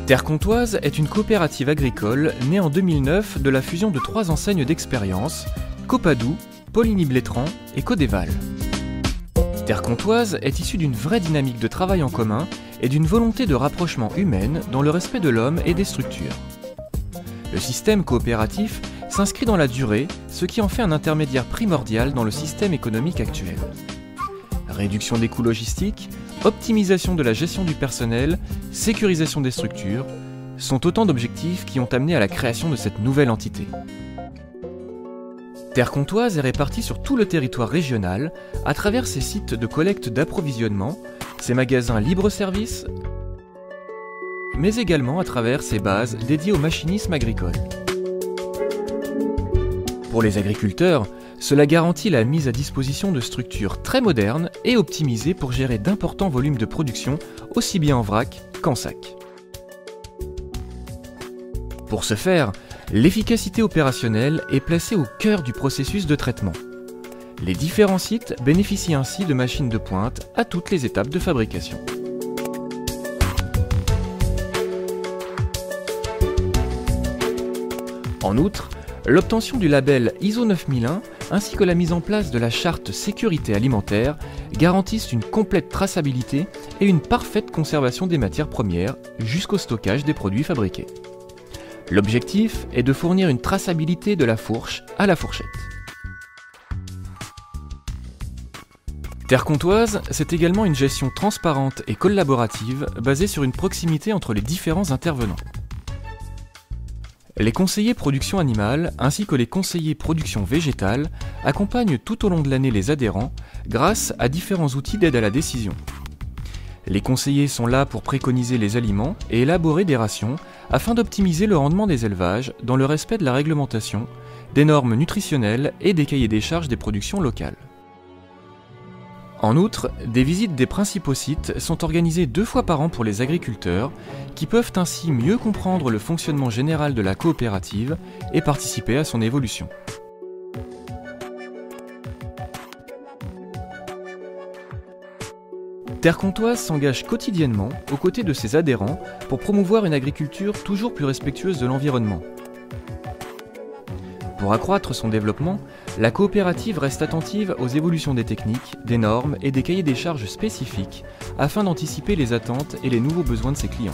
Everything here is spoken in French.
Terre Comtoise est une coopérative agricole née en 2009 de la fusion de 3 enseignes d'expérience, Copadou, Poligny-Blétrand et Codéval. Terre Comtoise est issue d'une vraie dynamique de travail en commun et d'une volonté de rapprochement humaine dans le respect de l'homme et des structures. Le système coopératif s'inscrit dans la durée, ce qui en fait un intermédiaire primordial dans le système économique actuel. Réduction des coûts logistiques, optimisation de la gestion du personnel, sécurisation des structures, sont autant d'objectifs qui ont amené à la création de cette nouvelle entité. Terre Comtoise est répartie sur tout le territoire régional à travers ses sites de collecte d'approvisionnement, ses magasins libre-service, mais également à travers ses bases dédiées au machinisme agricole. Pour les agriculteurs, cela garantit la mise à disposition de structures très modernes et optimisées pour gérer d'importants volumes de production, aussi bien en vrac qu'en sac. Pour ce faire, l'efficacité opérationnelle est placée au cœur du processus de traitement. Les différents sites bénéficient ainsi de machines de pointe à toutes les étapes de fabrication. En outre, l'obtention du label ISO 9001 ainsi que la mise en place de la charte sécurité alimentaire garantissent une complète traçabilité et une parfaite conservation des matières premières jusqu'au stockage des produits fabriqués. L'objectif est de fournir une traçabilité de la fourche à la fourchette. Terre Comtoise, c'est également une gestion transparente et collaborative basée sur une proximité entre les différents intervenants. Les conseillers production animale ainsi que les conseillers production végétale accompagnent tout au long de l'année les adhérents grâce à différents outils d'aide à la décision. Les conseillers sont là pour préconiser les aliments et élaborer des rations afin d'optimiser le rendement des élevages dans le respect de la réglementation, des normes nutritionnelles et des cahiers des charges des productions locales. En outre, des visites des principaux sites sont organisées 2 fois par an pour les agriculteurs, qui peuvent ainsi mieux comprendre le fonctionnement général de la coopérative et participer à son évolution. Terre Comtoise s'engage quotidiennement aux côtés de ses adhérents pour promouvoir une agriculture toujours plus respectueuse de l'environnement. Pour accroître son développement, la coopérative reste attentive aux évolutions des techniques, des normes et des cahiers des charges spécifiques afin d'anticiper les attentes et les nouveaux besoins de ses clients.